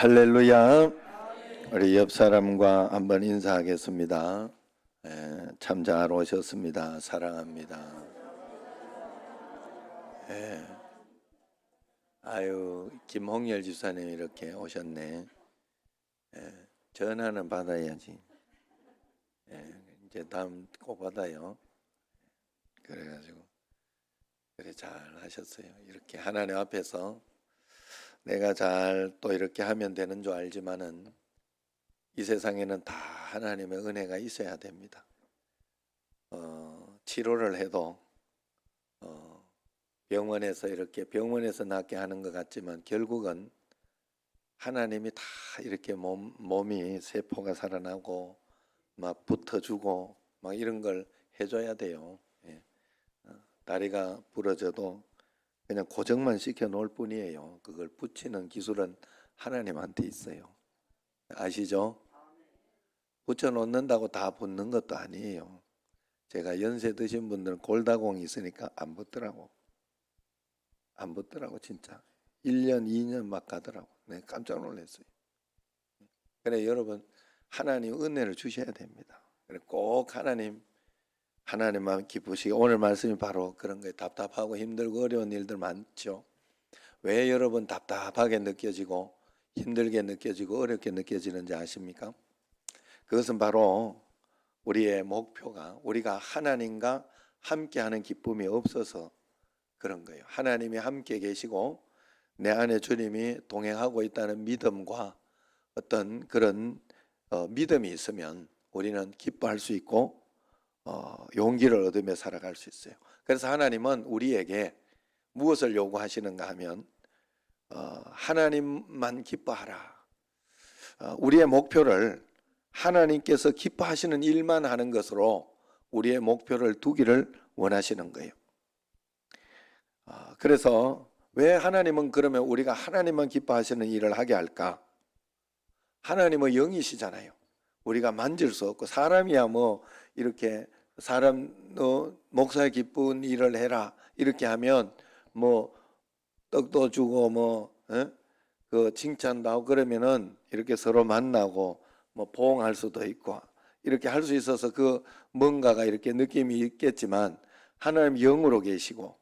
할렐루야. 우리 옆 사람과 한번 인사하겠습니다. 참 잘 오셨습니다. 사랑합니다. 아유, 김홍열 집사님 이렇게 오셨네. 전화는 받아야지. 이제 다음 꼭 받아요. 그래가지고 그래 잘 하셨어요. 이렇게 하나님 앞에서 내가 잘 또 이렇게 하면 되는 줄 알지만은 이 세상에는 다 하나님의 은혜가 있어야 됩니다. 치료를 해도 병원에서 이렇게 병원에서 낫게 하는 것 같지만 결국은 하나님이 다 이렇게 몸이 세포가 살아나고 막 붙어주고 막 이런 걸 해줘야 돼요. 다리가 부러져도 그냥 고정만 시켜 놓을 뿐이에요. 그걸 붙이는 기술은 하나님한테 있어요. 아시죠? 붙여 놓는다고 다 붙는 것도 아니에요. 제가 연세 드신 분들은 골다공이 있으니까 안 붙더라고. 안 붙더라고 진짜. 1년, 2년 막 가더라고. 내가 깜짝 놀랐어요. 그래 여러분 하나님 은혜를 주셔야 됩니다. 그래 꼭 하나님만 기쁘시게 오늘 말씀이 바로 그런 거예요. 답답하고 힘들고 어려운 일들 많죠. 왜 여러분 답답하게 느껴지고 힘들게 느껴지고 어렵게 느껴지는지 아십니까? 그것은 바로 우리의 목표가 우리가 하나님과 함께하는 기쁨이 없어서 그런 거예요. 하나님이 함께 계시고 내 안에 주님이 동행하고 있다는 믿음과 어떤 그런 믿음이 있으면 우리는 기뻐할 수 있고 용기를 얻으며 살아갈 수 있어요. 그래서 하나님은 우리에게 무엇을 요구하시는가 하면 하나님만 기뻐하라. 우리의 목표를 하나님께서 기뻐하시는 일만 하는 것으로 우리의 목표를 두기를 원하시는 거예요. 그래서 왜 하나님은 그러면 우리가 하나님만 기뻐하시는 일을 하게 할까? 하나님은 영이시잖아요. 우리가 만질 수 없고 사람이야 뭐 이렇게 사람 목사의 기쁜 일을 해라 이렇게 하면 뭐 떡도 주고 그 칭찬도 하고 그러면은 이렇게 서로 만나고 뭐 보응할 수도 있고 이렇게 할 수 있어서 그 뭔가가 이렇게 느낌이 있겠지만 하나님 영으로 계시고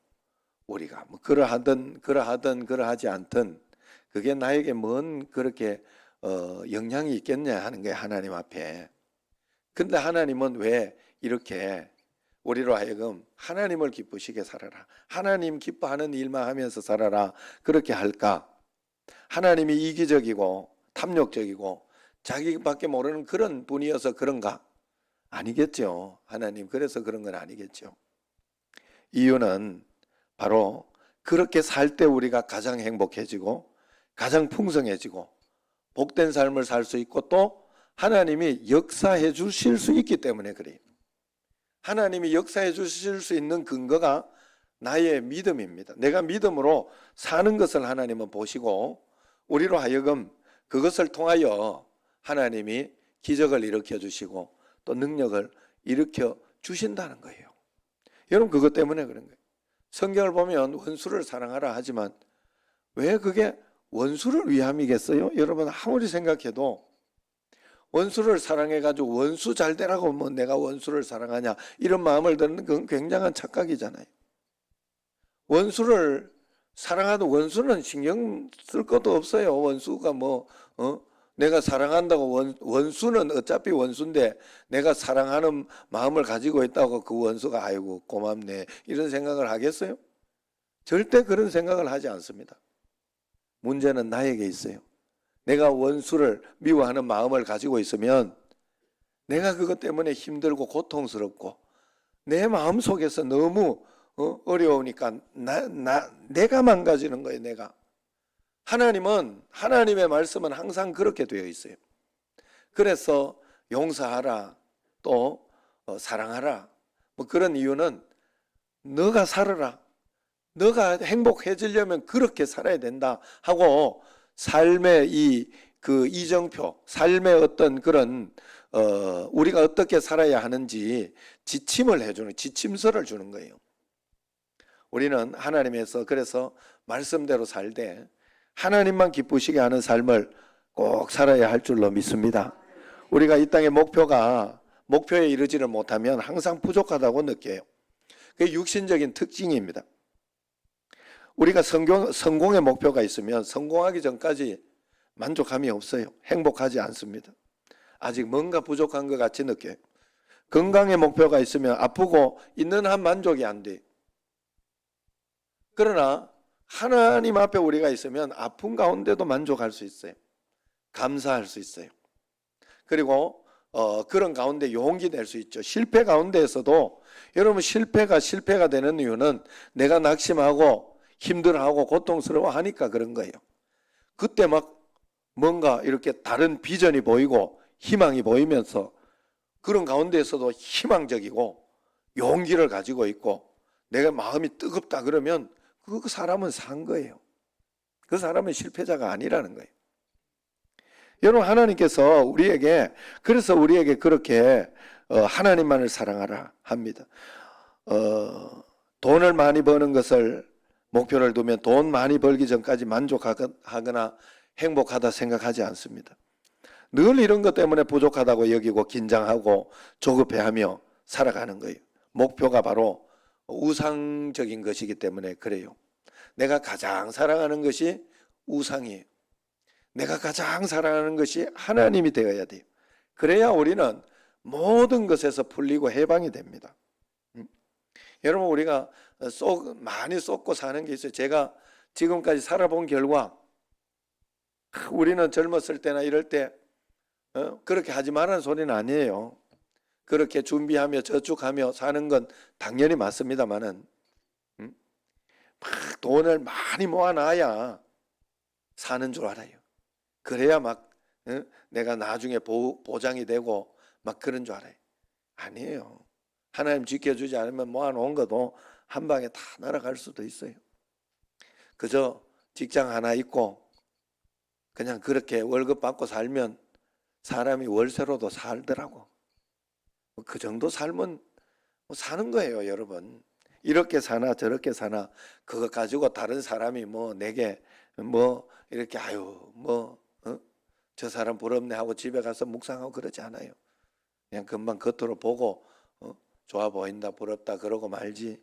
우리가 뭐 그러하지 않든 그게 나에게 뭔 그렇게 영향이 있겠냐 하는 거예요. 하나님 앞에. 근데 하나님은 왜 이렇게 우리로 하여금 하나님을 기쁘시게 살아라. 하나님 기뻐하는 일만 하면서 살아라. 그렇게 할까? 하나님이 이기적이고 탐욕적이고 자기밖에 모르는 그런 분이어서 그런가? 아니겠죠. 하나님 그래서 그런 건 아니겠죠. 이유는 바로 그렇게 살 때 우리가 가장 행복해지고 가장 풍성해지고 복된 삶을 살 수 있고 또 하나님이 역사해 주실 수 있기 때문에 그래요. 하나님이 역사해 주실 수 있는 근거가 나의 믿음입니다. 내가 믿음으로 사는 것을 하나님은 보시고 우리로 하여금 그것을 통하여 하나님이 기적을 일으켜 주시고 또 능력을 일으켜 주신다는 거예요. 여러분 그것 때문에 그런 거예요. 성경을 보면 원수를 사랑하라 하지만 왜 그게 원수를 위함이겠어요? 여러분 아무리 생각해도 원수를 사랑해가지고 원수 잘 되라고 뭐 내가 원수를 사랑하냐 이런 마음을 드는 건 굉장한 착각이잖아요. 원수를 사랑하도 원수는 신경 쓸 것도 없어요. 원수가 내가 사랑한다고 원수는 어차피 원수인데 내가 사랑하는 마음을 가지고 있다고 그 원수가 아이고 고맙네 이런 생각을 하겠어요? 절대 그런 생각을 하지 않습니다. 문제는 나에게 있어요. 내가 원수를 미워하는 마음을 가지고 있으면 내가 그것 때문에 힘들고 고통스럽고 내 마음 속에서 너무 어려우니까 내가 망가지는 거예요. 내가. 하나님의 말씀은 항상 그렇게 되어 있어요. 그래서 용서하라 또 사랑하라 뭐 그런 이유는 너가 살아라. 너가 행복해지려면 그렇게 살아야 된다 하고 삶의 이정표, 삶의 어떤 그런 우리가 어떻게 살아야 하는지 지침을 해주는 지침서를 주는 거예요. 우리는 하나님에서 그래서 말씀대로 살되 하나님만 기쁘시게 하는 삶을 꼭 살아야 할 줄로 믿습니다. 우리가 이 땅의 목표에 이르지를 못하면 항상 부족하다고 느껴요. 그게 육신적인 특징입니다. 우리가 성공의 목표가 있으면 성공하기 전까지 만족함이 없어요. 행복하지 않습니다. 아직 뭔가 부족한 것 같이 느껴요. 건강의 목표가 있으면 아프고 있는 한 만족이 안 돼요. 그러나 하나님 앞에 우리가 있으면 아픈 가운데도 만족할 수 있어요. 감사할 수 있어요. 그리고 그런 가운데 용기 낼 수 있죠. 실패 가운데에서도 여러분 실패가 되는 이유는 내가 낙심하고 힘들어하고 고통스러워하니까 그런 거예요. 그때 막 뭔가 이렇게 다른 비전이 보이고 희망이 보이면서 그런 가운데에서도 희망적이고 용기를 가지고 있고 내가 마음이 뜨겁다 그러면 그 사람은 산 거예요. 그 사람은 실패자가 아니라는 거예요. 여러분 하나님께서 그래서 우리에게 그렇게 하나님만을 사랑하라 합니다. 돈을 많이 버는 것을 목표를 두면 돈 많이 벌기 전까지 만족하거나 행복하다 생각하지 않습니다. 늘 이런 것 때문에 부족하다고 여기고 긴장하고 조급해하며 살아가는 거예요. 목표가 바로 우상적인 것이기 때문에 그래요. 내가 가장 사랑하는 것이 우상이에요. 내가 가장 사랑하는 것이 하나님이 되어야 돼요. 그래야 우리는 모든 것에서 풀리고 해방이 됩니다. 여러분 우리가 많이 쏟고 사는 게 있어요. 제가 지금까지 살아본 결과 우리는 젊었을 때나 이럴 때 그렇게 하지 말라는 소리는 아니에요. 그렇게 준비하며 저축하며 사는 건 당연히 맞습니다만은 막 돈을 많이 모아놔야 사는 줄 알아요. 그래야 막 내가 나중에 보장이 되고 막 그런 줄 알아요. 아니에요. 하나님 지켜주지 않으면 모아놓은 것도 한 방에 다 날아갈 수도 있어요. 그저 직장 하나 있고 그냥 그렇게 월급 받고 살면 사람이 월세로도 살더라고. 그 정도 삶은 사는 거예요, 여러분. 이렇게 사나 저렇게 사나 그것 가지고 다른 사람이 내게 이렇게 저 사람 부럽네 하고 집에 가서 묵상하고 그러지 않아요. 그냥 금방 겉으로 보고 좋아 보인다 부럽다 그러고 말지.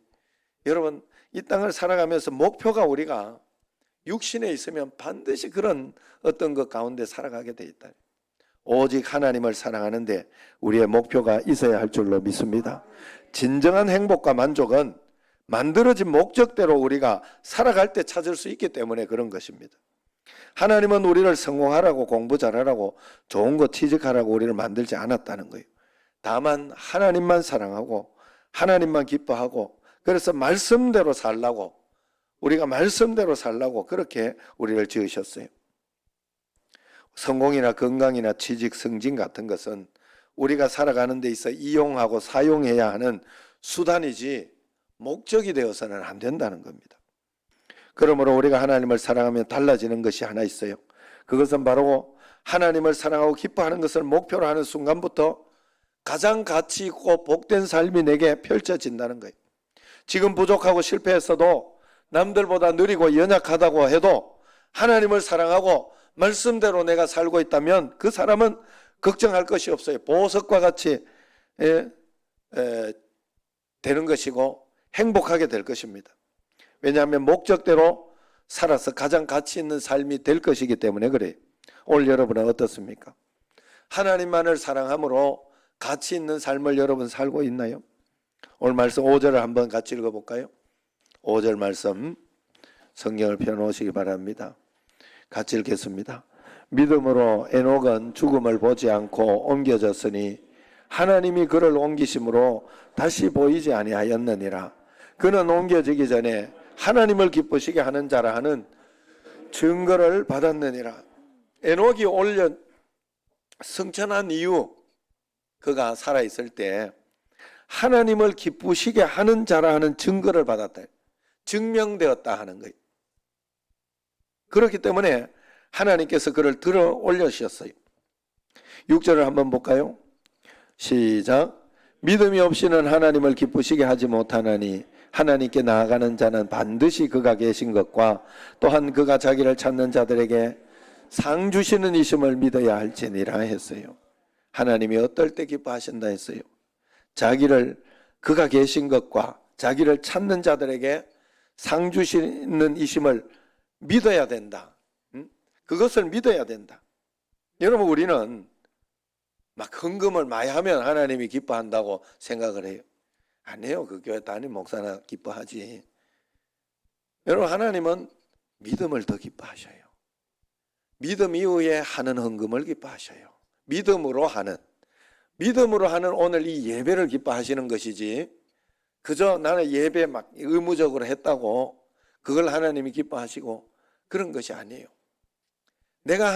여러분 이 땅을 살아가면서 목표가 우리가 육신에 있으면 반드시 그런 어떤 것 가운데 살아가게 돼 있다. 오직 하나님을 사랑하는데 우리의 목표가 있어야 할 줄로 믿습니다. 진정한 행복과 만족은 만들어진 목적대로 우리가 살아갈 때 찾을 수 있기 때문에 그런 것입니다. 하나님은 우리를 성공하라고 공부 잘하라고 좋은 거 취직하라고 우리를 만들지 않았다는 거예요. 다만 하나님만 사랑하고 하나님만 기뻐하고 그래서 말씀대로 살라고 우리가 말씀대로 살라고 그렇게 우리를 지으셨어요. 성공이나 건강이나 취직, 승진 같은 것은 우리가 살아가는 데 있어 이용하고 사용해야 하는 수단이지 목적이 되어서는 안 된다는 겁니다. 그러므로 우리가 하나님을 사랑하면 달라지는 것이 하나 있어요. 그것은 바로 하나님을 사랑하고 기뻐하는 것을 목표로 하는 순간부터 가장 가치 있고 복된 삶이 내게 펼쳐진다는 거예요. 지금 부족하고 실패했어도 남들보다 느리고 연약하다고 해도 하나님을 사랑하고 말씀대로 내가 살고 있다면 그 사람은 걱정할 것이 없어요. 보석과 같이 되는 것이고 행복하게 될 것입니다. 왜냐하면 목적대로 살아서 가장 가치 있는 삶이 될 것이기 때문에 그래요. 오늘 여러분은 어떻습니까? 하나님만을 사랑함으로 가치 있는 삶을 여러분 살고 있나요? 오늘 말씀 5절을 한번 같이 읽어볼까요? 5절 말씀 성경을 펴놓으시기 바랍니다. 같이 읽겠습니다. 믿음으로 에녹은 죽음을 보지 않고 옮겨졌으니 하나님이 그를 옮기심으로 다시 보이지 아니하였느니라. 그는 옮겨지기 전에 하나님을 기쁘시게 하는 자라 하는 증거를 받았느니라. 에녹이 승천한 이유 그가 살아있을 때 하나님을 기쁘시게 하는 자라 하는 증거를 받았다. 증명되었다 하는 거예요. 그렇기 때문에 하나님께서 그를 들어 올리셨어요. 6절을 한번 볼까요? 시작. 믿음이 없이는 하나님을 기쁘시게 하지 못하나니 하나님께 나아가는 자는 반드시 그가 계신 것과 또한 그가 자기를 찾는 자들에게 상 주시는 이심을 믿어야 할지니라 했어요. 하나님이 어떨 때 기뻐하신다 했어요. 자기를 그가 계신 것과 자기를 찾는 자들에게 상 주시는 이심을 믿어야 된다. 그것을 믿어야 된다. 여러분, 우리는 막 헌금을 많이 하면 하나님이 기뻐한다고 생각을 해요. 아니에요. 그 교회 담임 목사나 기뻐하지. 여러분, 하나님은 믿음을 더 기뻐하셔요. 믿음 이후에 하는 헌금을 기뻐하셔요. 믿음으로 하는 오늘 이 예배를 기뻐하시는 것이지, 그저 나는 예배 막 의무적으로 했다고 그걸 하나님이 기뻐하시고 그런 것이 아니에요. 내가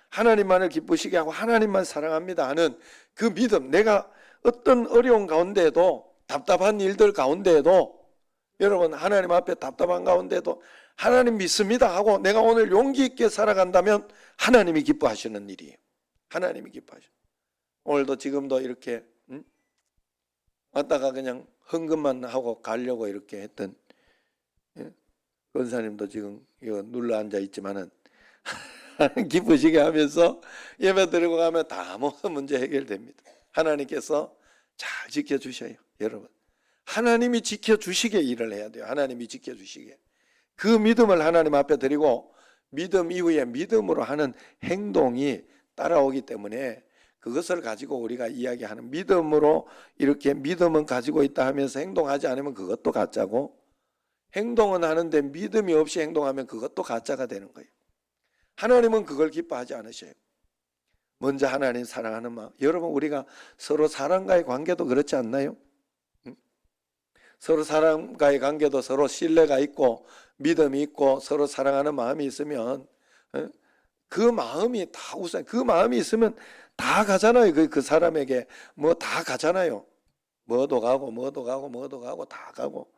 하나님만을 기쁘시게 하고 하나님만 사랑합니다 하는 그 믿음, 내가 어떤 어려운 가운데에도, 답답한 일들 가운데에도, 여러분, 하나님 앞에 답답한 가운데도 하나님 믿습니다 하고 내가 오늘 용기 있게 살아간다면 하나님이 기뻐하시는 일이에요. 하나님이 기뻐하셔. 오늘도 지금도 이렇게 왔다가 그냥 헌금만 하고 가려고 이렇게 했던 권사님도 지금 이거 눌러 앉아 있지만은 기쁘시게 하면서 예배 드리고 가면 다 모든 문제 해결됩니다. 하나님께서 잘 지켜주셔요. 여러분, 하나님이 지켜주시게 일을 해야 돼요. 하나님이 지켜주시게. 그 믿음을 하나님 앞에 드리고 믿음 이후에 믿음으로 하는 행동이 따라오기 때문에 그것을 가지고 우리가 이야기하는, 믿음으로 이렇게 믿음은 가지고 있다 하면서 행동하지 않으면 그것도 가짜고, 행동은 하는데 믿음이 없이 행동하면 그것도 가짜가 되는 거예요. 하나님은 그걸 기뻐하지 않으셔요. 먼저 하나님 사랑하는 마음. 여러분, 우리가 서로 사람과의 관계도 그렇지 않나요? 서로 사람과의 관계도 서로 신뢰가 있고 믿음이 있고 서로 사랑하는 마음이 있으면 그 마음이 다 우선, 그 마음이 있으면 다 가잖아요. 그 사람에게 뭐 다 가잖아요. 뭐도 가고 다 가고.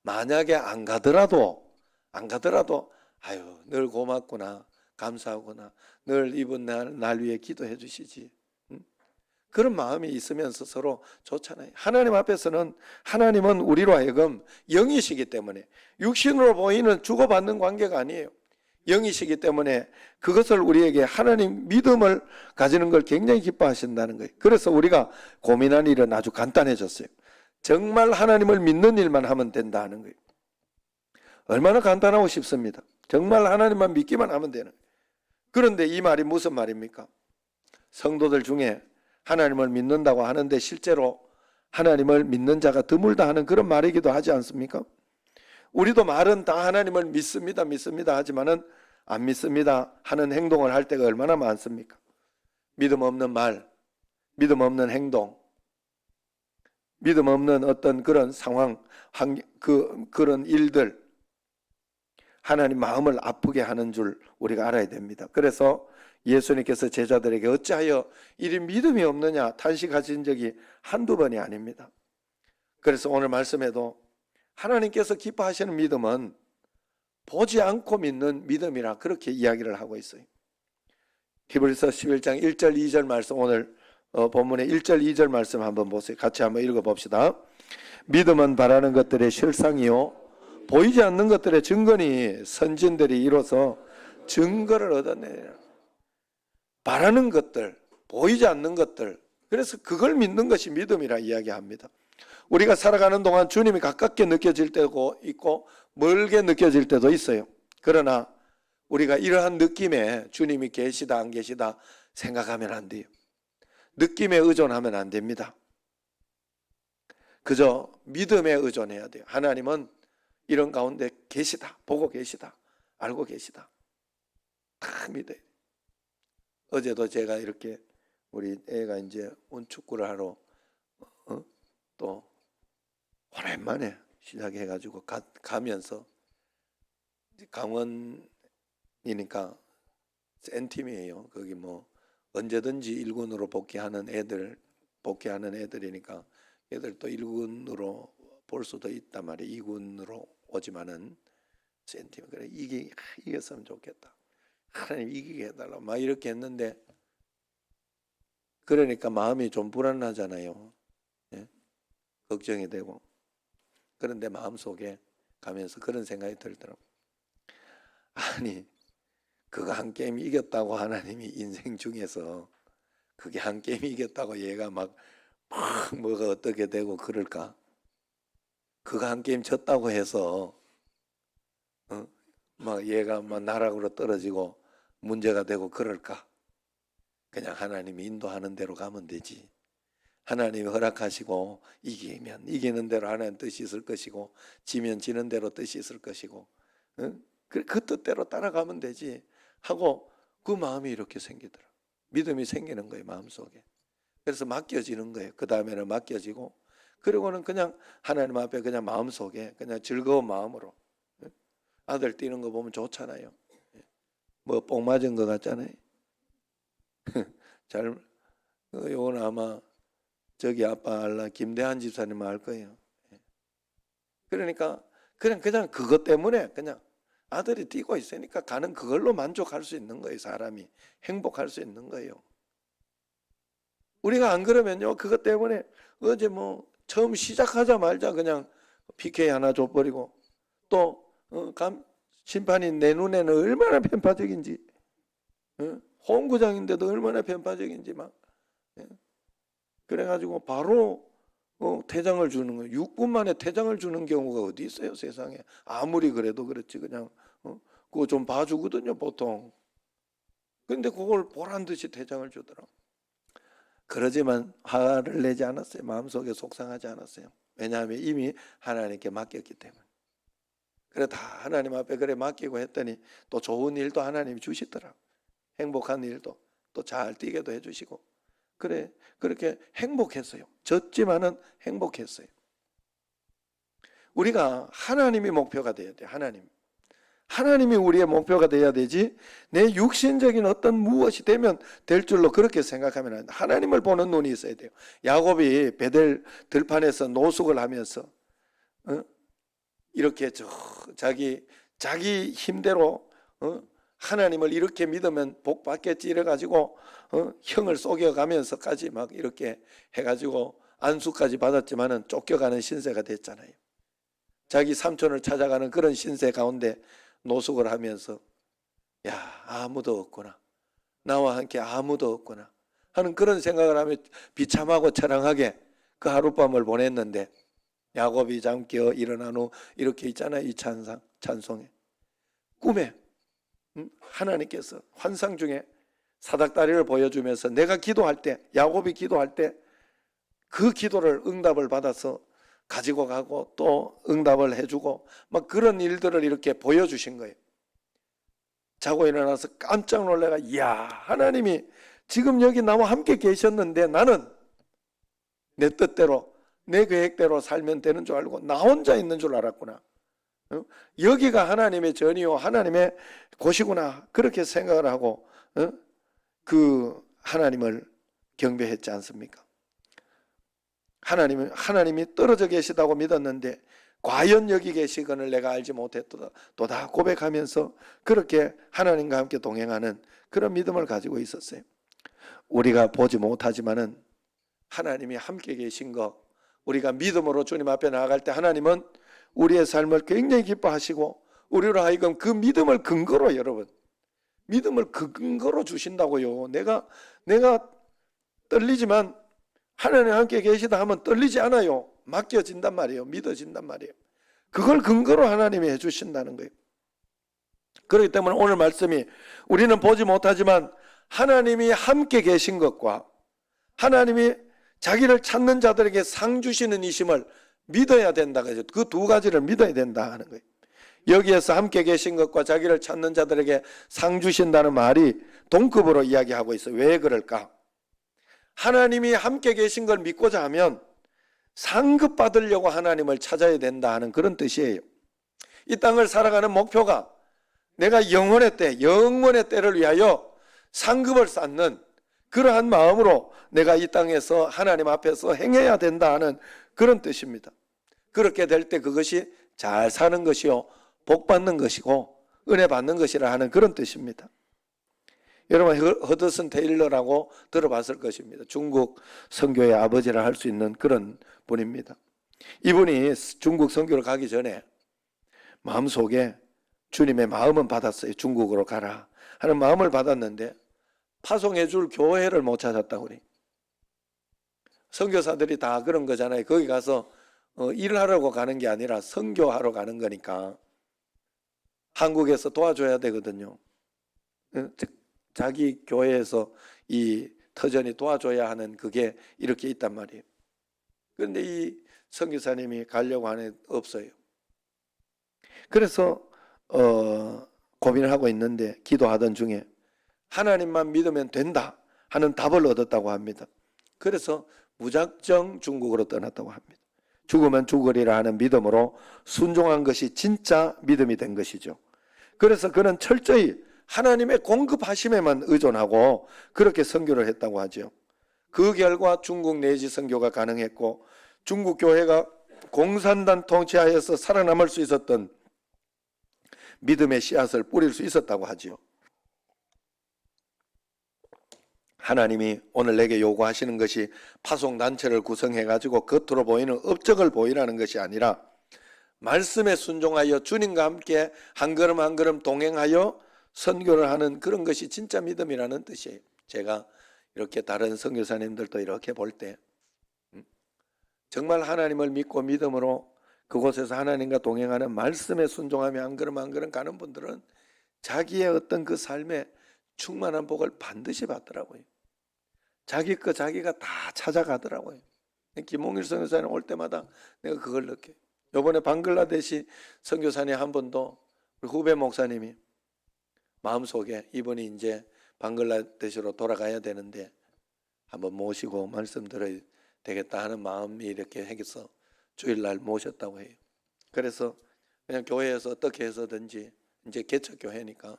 만약에 안 가더라도 아유, 늘 고맙구나, 감사하구나, 늘 이분 날 위해 기도해 주시지, 그런 마음이 있으면서 서로 좋잖아요. 하나님 앞에서는, 하나님은 우리로 하여금 영이시기 때문에, 육신으로 보이는 주고받는 관계가 아니에요. 영이시기 때문에 그것을 우리에게, 하나님 믿음을 가지는 걸 굉장히 기뻐하신다는 거예요. 그래서 우리가 고민한 일은 아주 간단해졌어요. 정말 하나님을 믿는 일만 하면 된다 하는 거예요. 얼마나 간단하고 쉽습니다. 정말 하나님만 믿기만 하면 되는 거예요. 그런데 이 말이 무슨 말입니까? 성도들 중에 하나님을 믿는다고 하는데 실제로 하나님을 믿는 자가 드물다 하는 그런 말이기도 하지 않습니까? 우리도 말은 다 하나님을 믿습니다 하지만은 안 믿습니다 하는 행동을 할 때가 얼마나 많습니까? 믿음 없는 말, 믿음 없는 행동, 믿음 없는 어떤 그런 상황, 그런 일들, 하나님 마음을 아프게 하는 줄 우리가 알아야 됩니다. 그래서 예수님께서 제자들에게 어찌하여 이리 믿음이 없느냐 탄식하신 적이 한두 번이 아닙니다. 그래서 오늘 말씀에도 하나님께서 기뻐하시는 믿음은 보지 않고 믿는 믿음이라 그렇게 이야기를 하고 있어요. 히브리서 11장 1절 2절 말씀, 오늘 본문의 1절 2절 말씀 한번 보세요. 같이 한번 읽어봅시다. 믿음은 바라는 것들의 실상이요 보이지 않는 것들의 증거니 선진들이 이로써 증거를 얻어내라. 바라는 것들, 보이지 않는 것들, 그래서 그걸 믿는 것이 믿음이라 이야기합니다. 우리가 살아가는 동안 주님이 가깝게 느껴질 때도 있고 멀게 느껴질 때도 있어요. 그러나 우리가 이러한 느낌에 주님이 계시다 안 계시다 생각하면 안 돼요. 느낌에 의존하면 안 됩니다. 그저 믿음에 의존해야 돼요. 하나님은 이런 가운데 계시다, 보고 계시다, 알고 계시다, 다 믿어요. 어제도 제가 이렇게 우리 애가 이제 운축구를 하러 또 오랜만에 시작해가지고 가면서, 강원이니까 센 팀이에요. 거기 뭐 언제든지 1군으로 복귀하는 애들이니까 애들 또 1군으로 볼 수도 있단 말이에요. 2군으로 오지만은 센 팀. 그래, 이겼으면 좋겠다. 하나님 이기게 해달라. 막 이렇게 했는데, 그러니까 마음이 좀 불안하잖아요. 예? 걱정이 되고. 그런데 마음속에 가면서 그런 생각이 들더라고요. 아니, 그거 한 게임 이겼다고 하나님이 인생 중에서 그게 한 게임 이겼다고 얘가 막 뭐가 어떻게 되고 그럴까? 그거 한 게임 졌다고 해서 막 얘가 막 나락으로 떨어지고 문제가 되고 그럴까? 그냥 하나님이 인도하는 대로 가면 되지. 하나님이 허락하시고 이기면 이기는 대로 하나님 뜻이 있을 것이고 지면 지는 대로 뜻이 있을 것이고 그 뜻대로 따라가면 되지 하고 그 마음이 이렇게 생기더라. 믿음이 생기는 거예요, 마음속에. 그래서 맡겨지는 거예요. 그 다음에는 맡겨지고 그리고는 그냥 하나님 앞에 그냥 마음속에 그냥 즐거운 마음으로 아들 뛰는 거 보면 좋잖아요. 뭐 뽕 맞은 거 같잖아요. 잘 요건 아마 저기 아빠 알라 김대한 집사님 알 거예요. 그러니까 그냥 그것 때문에 그냥 아들이 뛰고 있으니까 가는 그걸로 만족할 수 있는 거예요. 사람이 행복할 수 있는 거예요. 우리가 안 그러면요, 그것 때문에 어제 뭐 처음 시작하자마자 그냥 PK 하나 줘버리고 또 심판이 내 눈에는 얼마나 편파적인지, 홈구장인데도 얼마나 편파적인지 막 그래가지고 바로 퇴장을 주는 거예요. 6분 만에 퇴장을 주는 경우가 어디 있어요, 세상에. 아무리 그래도 그렇지 그냥 그거 좀 봐주거든요, 보통. 근데 그걸 보란 듯이 퇴장을 주더라. 그러지만 화를 내지 않았어요. 마음속에 속상하지 않았어요. 왜냐하면 이미 하나님께 맡겼기 때문에. 그래 다 하나님 앞에 그래 맡기고 했더니 또 좋은 일도 하나님이 주시더라. 행복한 일도 또 잘 뛰게도 해주시고. 그래 그렇게 행복했어요. 졌지만은 행복했어요. 우리가 하나님이 목표가 돼야 돼요. 하나님이 우리의 목표가 돼야 되지 내 육신적인 어떤 무엇이 되면 될 줄로 그렇게 생각하면 안 돼. 하나님을 보는 눈이 있어야 돼요. 야곱이 베델 들판에서 노숙을 하면서 이렇게 자기 힘대로 하나님을 이렇게 믿으면 복 받겠지 이래가지고 형을 속여가면서까지 막 이렇게 해가지고 안수까지 받았지만은 쫓겨가는 신세가 됐잖아요. 자기 삼촌을 찾아가는 그런 신세 가운데 노숙을 하면서 야 아무도 없구나, 나와 함께 아무도 없구나 하는 그런 생각을 하며 비참하고 처량하게 그 하룻밤을 보냈는데 야곱이 잠 깨어 일어난 후 이렇게 있잖아요. 이 찬송에 꿈에 하나님께서 환상 중에 사닥다리를 보여주면서 내가 기도할 때, 야곱이 기도할 때 그 기도를 응답을 받아서 가지고 가고 또 응답을 해주고 막 그런 일들을 이렇게 보여주신 거예요. 자고 일어나서 깜짝 놀래가 이야 하나님이 지금 여기 나와 함께 계셨는데 나는 내 뜻대로 내 계획대로 살면 되는 줄 알고 나 혼자 있는 줄 알았구나. 여기가 하나님의 전이요 하나님의 곳이구나 그렇게 생각을 하고 그 하나님을 경배했지 않습니까? 하나님이 떨어져 계시다고 믿었는데 과연 여기 계시거늘 내가 알지 못했도다 고백하면서 그렇게 하나님과 함께 동행하는 그런 믿음을 가지고 있었어요. 우리가 보지 못하지만은 하나님이 함께 계신 것, 우리가 믿음으로 주님 앞에 나아갈 때 하나님은 우리의 삶을 굉장히 기뻐하시고 우리로 하여금 그 믿음을 근거로 여러분 믿음을 근거로 주신다고요. 내가 떨리지만 하나님 함께 계시다 하면 떨리지 않아요. 맡겨진단 말이에요. 믿어진단 말이에요. 그걸 근거로 하나님이 해주신다는 거예요. 그렇기 때문에 오늘 말씀이 우리는 보지 못하지만 하나님이 함께 계신 것과 하나님이 자기를 찾는 자들에게 상 주시는 이심을 믿어야 된다. 그 두 가지를 믿어야 된다 하는 거예요. 여기에서 함께 계신 것과 자기를 찾는 자들에게 상 주신다는 말이 동급으로 이야기하고 있어요. 왜 그럴까? 하나님이 함께 계신 걸 믿고자 하면 상급 받으려고 하나님을 찾아야 된다 하는 그런 뜻이에요. 이 땅을 살아가는 목표가 내가 영원의 때를 위하여 상급을 쌓는 그러한 마음으로 내가 이 땅에서 하나님 앞에서 행해야 된다 하는 그런 뜻입니다. 그렇게 될 때 그것이 잘 사는 것이요 복 받는 것이고 은혜 받는 것이라 하는 그런 뜻입니다. 여러분 허드슨 테일러라고 들어봤을 것입니다. 중국 선교의 아버지라 할 수 있는 그런 분입니다. 이분이 중국 선교를 가기 전에 마음속에 주님의 마음은 받았어요. 중국으로 가라 하는 마음을 받았는데 파송해 줄 교회를 못 찾았다고 그래. 선교사들이 다 그런 거잖아요. 거기 가서 일하려고 가는 게 아니라 선교하러 가는 거니까 한국에서 도와줘야 되거든요. 자기 교회에서 이 터전이 도와줘야 하는 그게 이렇게 있단 말이에요. 그런데 이 선교사님이 가려고 하는 없어요. 그래서 고민을 하고 있는데 기도하던 중에 하나님만 믿으면 된다 하는 답을 얻었다고 합니다. 그래서 무작정 중국으로 떠났다고 합니다. 죽으면 죽으리라 하는 믿음으로 순종한 것이 진짜 믿음이 된 것이죠. 그래서 그는 철저히 하나님의 공급하심에만 의존하고 그렇게 선교를 했다고 하죠. 그 결과 중국 내지 선교가 가능했고 중국 교회가 공산당 통치하에서 살아남을 수 있었던 믿음의 씨앗을 뿌릴 수 있었다고 하죠. 하나님이 오늘 내게 요구하시는 것이 파송단체를 구성해가지고 겉으로 보이는 업적을 보이라는 것이 아니라 말씀에 순종하여 주님과 함께 한 걸음 한 걸음 동행하여 선교를 하는 그런 것이 진짜 믿음이라는 뜻이에요. 제가 이렇게 다른 선교사님들도 이렇게 볼 때 정말 하나님을 믿고 믿음으로 그곳에서 하나님과 동행하는 말씀에 순종하며 한 걸음 한 걸음 가는 분들은 자기의 어떤 그 삶에 충만한 복을 반드시 받더라고요. 자기 거 자기가 다 찾아가더라고요. 김홍일 선교사님 올 때마다 내가 그걸 느껴요. 이번에 방글라데시 선교사님 한 분도 우리 후배 목사님이 마음속에 이분이 이제 방글라데시로 돌아가야 되는데 한번 모시고 말씀 들어야 되겠다 하는 마음이 이렇게 해서 주일날 모셨다고 해요. 그래서 그냥 교회에서 어떻게 해서든지 이제 개척교회니까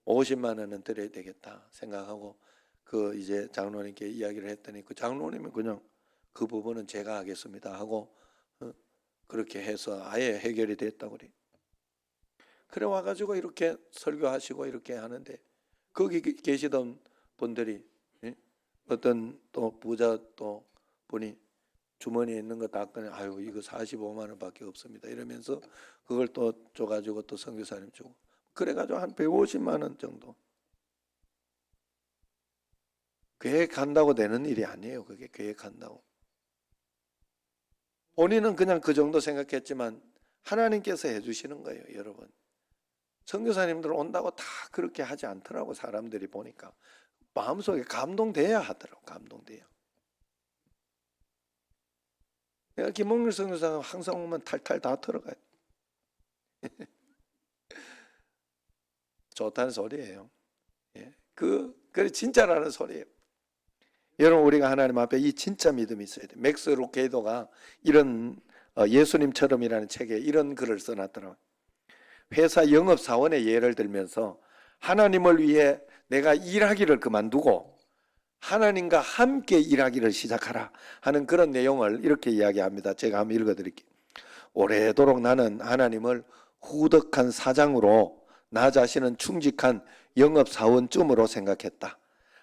50만 원은 드려야 되겠다 생각하고 그 이제 장로님께 이야기를 했더니 그 장로님은 그냥 그 부분은 제가 하겠습니다 하고 그렇게 해서 아예 해결이 됐다고 그래요. 그래 와가지고 이렇게 설교하시고 이렇게 하는데 거기 계시던 분들이 어떤 또 부자 또 분이 주머니에 있는 거 다 꺼내 아유 이거 45만 원밖에 없습니다 이러면서 그걸 또 줘가지고 또 선교사님 주고 그래가지고 한 150만 원 정도 계획한다고 되는 일이 아니에요. 그게 계획한다고 본인은 그냥 그 정도 생각했지만 하나님께서 해주시는 거예요. 여러분 선교사님들 온다고 다 그렇게 하지 않더라고. 사람들이 보니까 마음속에 감동돼야 하더라고. 감동돼야. 내가 김홍일 선교사가 항상 오면 탈탈 다 털어가요. 좋다는 소리예요. 예. 그게 진짜라는 소리예요. 여러분 우리가 하나님 앞에 이 진짜 믿음이 있어야 돼요. 맥스 루케이도가 이런 예수님처럼이라는 책에 이런 글을 써놨더라고요. 회사 영업사원의 예를 들면서 하나님을 위해 내가 일하기를 그만두고 하나님과 함께 일하기를 시작하라 하는 그런 내용을 이렇게 이야기합니다. 제가 한번 읽어드릴게요. 오래도록 나는 하나님을 후덕한 사장으로 나 자신은 충직한 영업사원쯤으로 생각했다.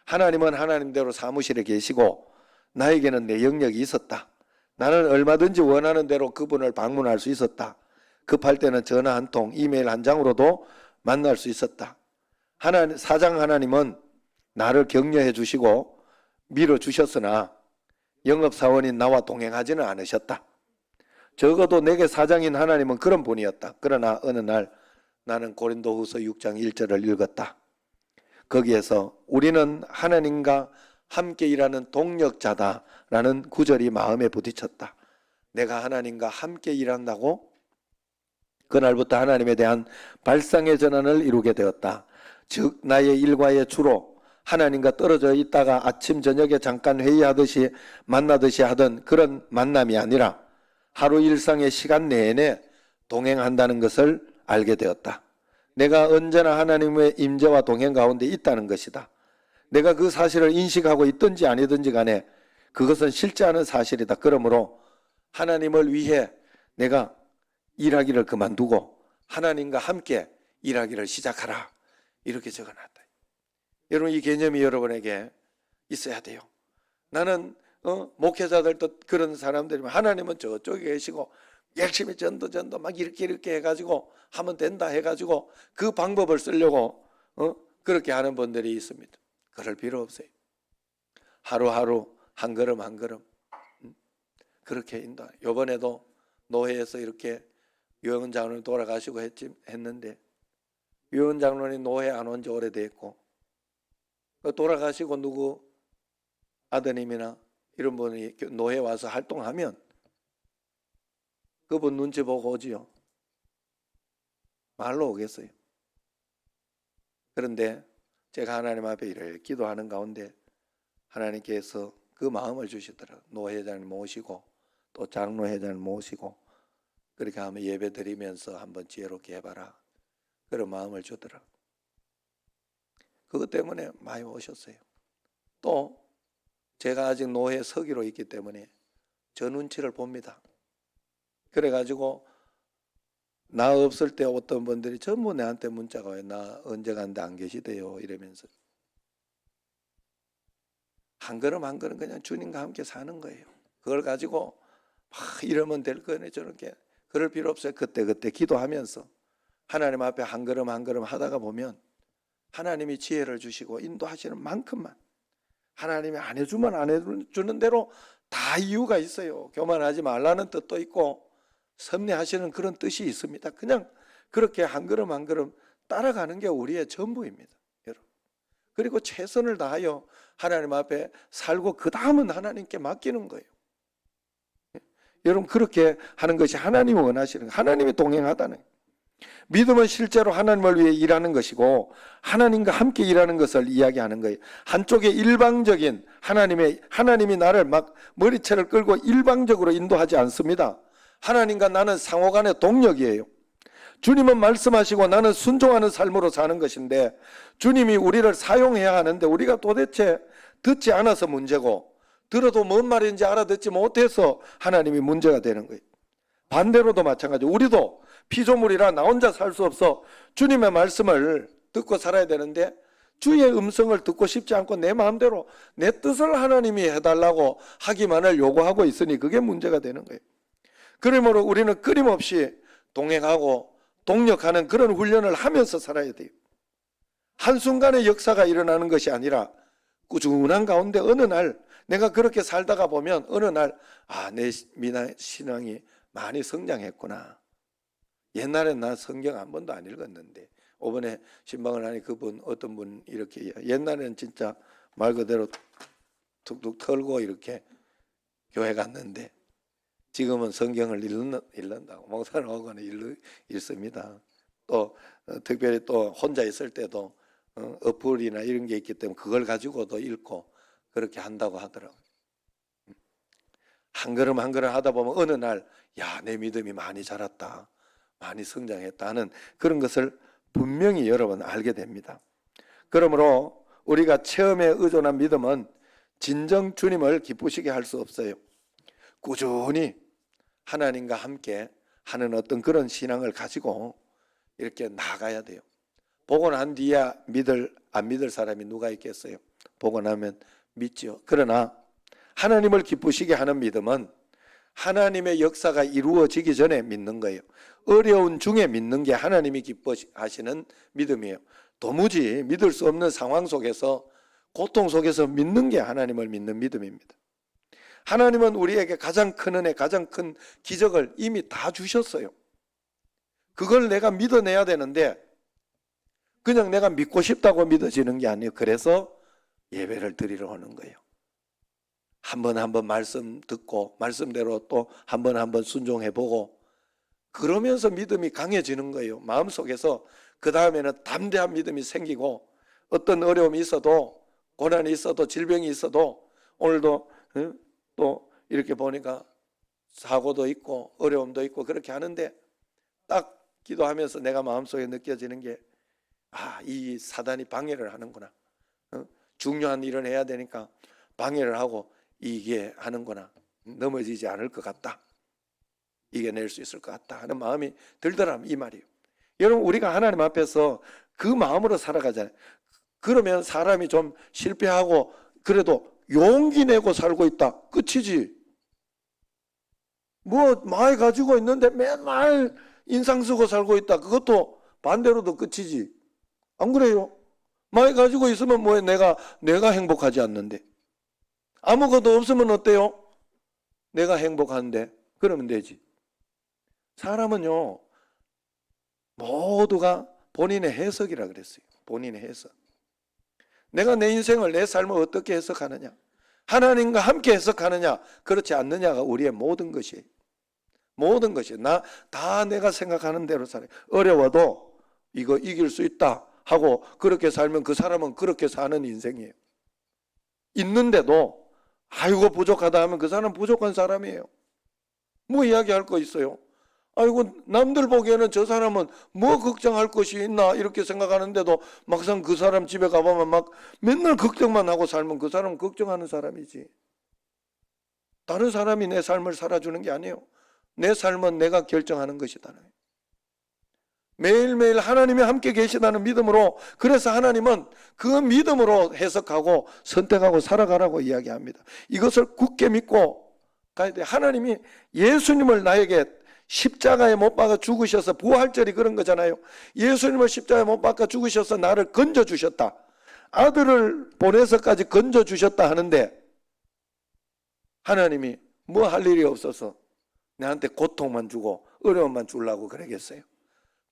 하나님은 하나님대로 사무실에 계시고 나에게는 내 영역이 있었다. 나는 얼마든지 원하는 대로 그분을 방문할 수 있었다. 급할 때는 전화 한 통, 이메일 한 장으로도 만날 수 있었다. 사장 하나님은 나를 격려해 주시고 밀어 주셨으나 영업사원인 나와 동행하지는 않으셨다. 적어도 내게 사장인 하나님은 그런 분이었다. 그러나 어느 날 나는 고린도후서 6장 1절을 읽었다. 거기에서 우리는 하나님과 함께 일하는 동력자다라는 구절이 마음에 부딪혔다. 내가 하나님과 함께 일한다고? 그날부터 하나님에 대한 발상의 전환을 이루게 되었다. 즉 나의 일과의 주로 하나님과 떨어져 있다가 아침 저녁에 잠깐 회의하듯이 만나듯이 하던 그런 만남이 아니라 하루 일상의 시간 내내 동행한다는 것을 알게 되었다. 내가 언제나 하나님의 임재와 동행 가운데 있다는 것이다. 내가 그 사실을 인식하고 있든지 아니든지 간에 그것은 실제 않은 사실이다. 그러므로 하나님을 위해 내가 일하기를 그만두고 하나님과 함께 일하기를 시작하라. 이렇게 적어놨다. 여러분 이 개념이 여러분에게 있어야 돼요. 나는 목회자들도 그런 사람들이면 하나님은 저쪽에 계시고 열심히 전도 막 이렇게 해가지고 하면 된다 해가지고 그 방법을 쓰려고 그렇게 하는 분들이 있습니다. 그럴 필요 없어요. 하루하루 한 걸음 한 걸음 그렇게 인도. 이번에도 노회에서 이렇게 유영은 장로님 돌아가시고 했는데 유영은 장로님 노회 안 온 지 오래됐고 돌아가시고 누구 아드님이나 이런 분이 노회 와서 활동하면 그분 눈치 보고 오지요. 말로 오겠어요. 그런데 제가 하나님 앞에 이렇게 기도하는 가운데 하나님께서 그 마음을 주시더라고요. 노회장을 모시고 또 장로회장을 모시고 그렇게 하면 예배 드리면서 한번 지혜롭게 해봐라. 그런 마음을 주더라고요. 그것 때문에 많이 오셨어요. 또 제가 아직 노회 서기로 있기 때문에 저 눈치를 봅니다. 그래가지고 나 없을 때 어떤 분들이 전부 내한테 문자가 와요. 나 언제 간데 안 계시대요 이러면서. 한 걸음 한 걸음 그냥 주님과 함께 사는 거예요. 그걸 가지고 막 이러면 될 거네 저렇게 그럴 필요 없어요. 그때 기도하면서 하나님 앞에 한 걸음 한 걸음 하다가 보면 하나님이 지혜를 주시고 인도하시는 만큼만 하나님이 안 해주면 안 해주는 대로 다 이유가 있어요. 교만하지 말라는 뜻도 있고 섭리하시는 그런 뜻이 있습니다. 그냥 그렇게 한 걸음 한 걸음 따라가는 게 우리의 전부입니다. 여러분. 그리고 최선을 다하여 하나님 앞에 살고 그 다음은 하나님께 맡기는 거예요. 여러분 그렇게 하는 것이 하나님이 원하시는 거예요. 하나님이 동행하다는 거예요. 믿음은 실제로 하나님을 위해 일하는 것이고 하나님과 함께 일하는 것을 이야기하는 거예요. 한쪽에 일방적인 하나님이 나를 막 머리채를 끌고 일방적으로 인도하지 않습니다. 하나님과 나는 상호간의 동력이에요. 주님은 말씀하시고 나는 순종하는 삶으로 사는 것인데 주님이 우리를 사용해야 하는데 우리가 도대체 듣지 않아서 문제고 들어도 뭔 말인지 알아듣지 못해서 하나님이 문제가 되는 거예요. 반대로도 마찬가지. 우리도 피조물이라 나 혼자 살 수 없어 주님의 말씀을 듣고 살아야 되는데 주의 음성을 듣고 싶지 않고 내 마음대로 내 뜻을 하나님이 해달라고 하기만을 요구하고 있으니 그게 문제가 되는 거예요. 그러므로 우리는 끊임없이 동행하고 동력하는 그런 훈련을 하면서 살아야 돼요. 한순간에 역사가 일어나는 것이 아니라 꾸준한 가운데 어느 날 내가 그렇게 살다가 보면 어느 날 내 신앙이 많이 성장했구나. 옛날엔 나 성경 한 번도 안 읽었는데 이번에 신방을 하니 어떤 분 이렇게 옛날에는 진짜 말 그대로 툭툭 털고 이렇게 교회 갔는데 지금은 성경을 읽는다고 목사를 오고는 읽습니다. 또 특별히 또 혼자 있을 때도 어플이나 이런 게 있기 때문에 그걸 가지고도 읽고 그렇게 한다고 하더라고요. 한 걸음 한 걸음 하다 보면 어느 날 내 믿음이 많이 자랐다, 많이 성장했다 하는 그런 것을 분명히 여러분 알게 됩니다. 그러므로 우리가 체험에 의존한 믿음은 진정 주님을 기쁘시게 할 수 없어요. 꾸준히 하나님과 함께 하는 어떤 그런 신앙을 가지고 이렇게 나가야 돼요. 보고 난 뒤에 안 믿을 사람이 누가 있겠어요? 보고 나면 믿지요. 그러나 하나님을 기쁘시게 하는 믿음은 하나님의 역사가 이루어지기 전에 믿는 거예요. 어려운 중에 믿는 게 하나님이 기뻐하시는 믿음이에요. 도무지 믿을 수 없는 상황 속에서 고통 속에서 믿는 게 하나님을 믿는 믿음입니다. 하나님은 우리에게 가장 큰 은혜, 가장 큰 기적을 이미 다 주셨어요. 그걸 내가 믿어내야 되는데 그냥 내가 믿고 싶다고 믿어지는 게 아니에요. 그래서 예배를 드리러 오는 거예요. 한 번 말씀 듣고 말씀대로 또 한 번 순종해보고 그러면서 믿음이 강해지는 거예요. 마음속에서 그 다음에는 담대한 믿음이 생기고 어떤 어려움이 있어도 고난이 있어도 질병이 있어도 오늘도 또 이렇게 보니까 사고도 있고 어려움도 있고 그렇게 하는데 딱 기도하면서 내가 마음속에 느껴지는 게 이 사단이 방해를 하는구나. 중요한 일을 해야 되니까 방해를 하고 이게 하는구나. 넘어지지 않을 것 같다. 이겨낼 수 있을 것 같다 하는 마음이 들더라면 이 말이에요. 여러분 우리가 하나님 앞에서 그 마음으로 살아가잖아요. 그러면 사람이 좀 실패하고 그래도 용기 내고 살고 있다. 끝이지. 뭐 많이 가지고 있는데 맨날 인상 쓰고 살고 있다. 그것도 반대로도 끝이지. 안 그래요? 많이 가지고 있으면 뭐해? 내가 행복하지 않는데. 아무것도 없으면 어때요? 내가 행복한데. 그러면 되지. 사람은요, 모두가 본인의 해석이라 그랬어요. 본인의 해석. 내가 내 인생을, 내 삶을 어떻게 해석하느냐? 하나님과 함께 해석하느냐? 그렇지 않느냐가 우리의 모든 것이에요. 모든 것이. 다 내가 생각하는 대로 살아요. 어려워도 이거 이길 수 있다 하고 그렇게 살면 그 사람은 그렇게 사는 인생이에요. 있는데도 아이고 부족하다 하면 그 사람은 부족한 사람이에요. 뭐 이야기할 거 있어요? 아이고 남들 보기에는 저 사람은 뭐 걱정할 것이 있나 이렇게 생각하는데도 막상 그 사람 집에 가보면 막 맨날 걱정만 하고 살면 그 사람은 걱정하는 사람이지. 다른 사람이 내 삶을 살아주는 게 아니에요. 내 삶은 내가 결정하는 것이다. 매일매일 하나님이 함께 계시다는 믿음으로, 그래서 하나님은 그 믿음으로 해석하고 선택하고 살아가라고 이야기합니다. 이것을 굳게 믿고 가야 돼. 하나님이 예수님을 나에게 십자가에 못 박아 죽으셔서, 부활절이 그런 거잖아요. 예수님을 십자가에 못 박아 죽으셔서 나를 건져주셨다. 아들을 보내서까지 건져주셨다 하는데 하나님이 뭐 할 일이 없어서 나한테 고통만 주고 어려움만 주려고 그러겠어요?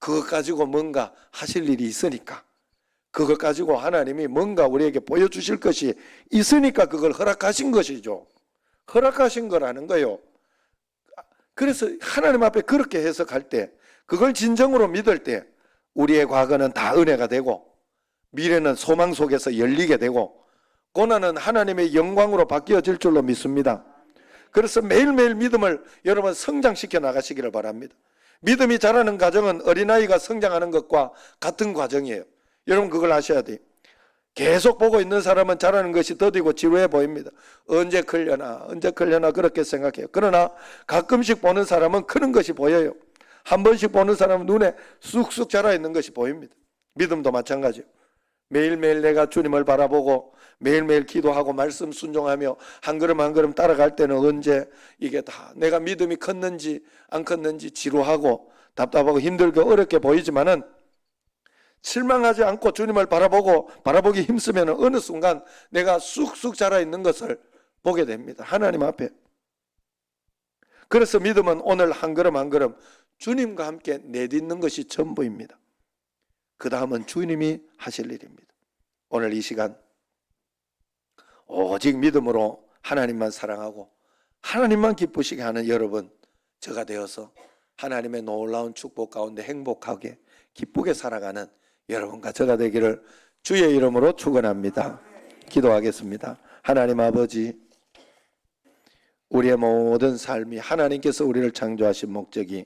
그것 가지고 뭔가 하실 일이 있으니까, 그것 가지고 하나님이 뭔가 우리에게 보여주실 것이 있으니까 그걸 허락하신 것이죠. 허락하신 거라는 거예요. 그래서 하나님 앞에 그렇게 해석할 때, 그걸 진정으로 믿을 때 우리의 과거는 다 은혜가 되고 미래는 소망 속에서 열리게 되고 고난은 하나님의 영광으로 바뀌어질 줄로 믿습니다. 그래서 매일매일 믿음을 여러분 성장시켜 나가시기를 바랍니다. 믿음이 자라는 과정은 어린아이가 성장하는 것과 같은 과정이에요. 여러분 그걸 아셔야 돼요. 계속 보고 있는 사람은 자라는 것이 더디고 지루해 보입니다. 언제 클려나 그렇게 생각해요. 그러나 가끔씩 보는 사람은 크는 것이 보여요. 한 번씩 보는 사람은 눈에 쑥쑥 자라 있는 것이 보입니다. 믿음도 마찬가지예요. 매일매일 내가 주님을 바라보고 매일매일 기도하고 말씀 순종하며 한 걸음 한 걸음 따라갈 때는 언제 이게 다 내가 믿음이 컸는지 안 컸는지 지루하고 답답하고 힘들고 어렵게 보이지만은, 실망하지 않고 주님을 바라보기 힘쓰면 어느 순간 내가 쑥쑥 자라 있는 것을 보게 됩니다. 하나님 앞에. 그래서 믿음은 오늘 한 걸음 한 걸음 주님과 함께 내딛는 것이 전부입니다. 그 다음은 주님이 하실 일입니다. 오늘 이 시간 오직 믿음으로 하나님만 사랑하고 하나님만 기쁘시게 하는 여러분, 저가 되어서 하나님의 놀라운 축복 가운데 행복하게 기쁘게 살아가는 여러분과 저가 되기를 주의 이름으로 축원합니다. 기도하겠습니다. 하나님 아버지, 우리의 모든 삶이 하나님께서 우리를 창조하신 목적이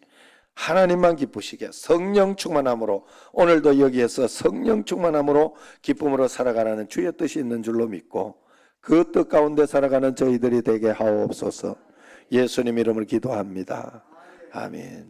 하나님만 기쁘시게 성령 충만함으로, 오늘도 여기에서 성령 충만함으로 기쁨으로 살아가라는 주의 뜻이 있는 줄로 믿고 그 뜻 가운데 살아가는 저희들이 되게 하옵소서. 예수님 이름으로 기도합니다. 아멘.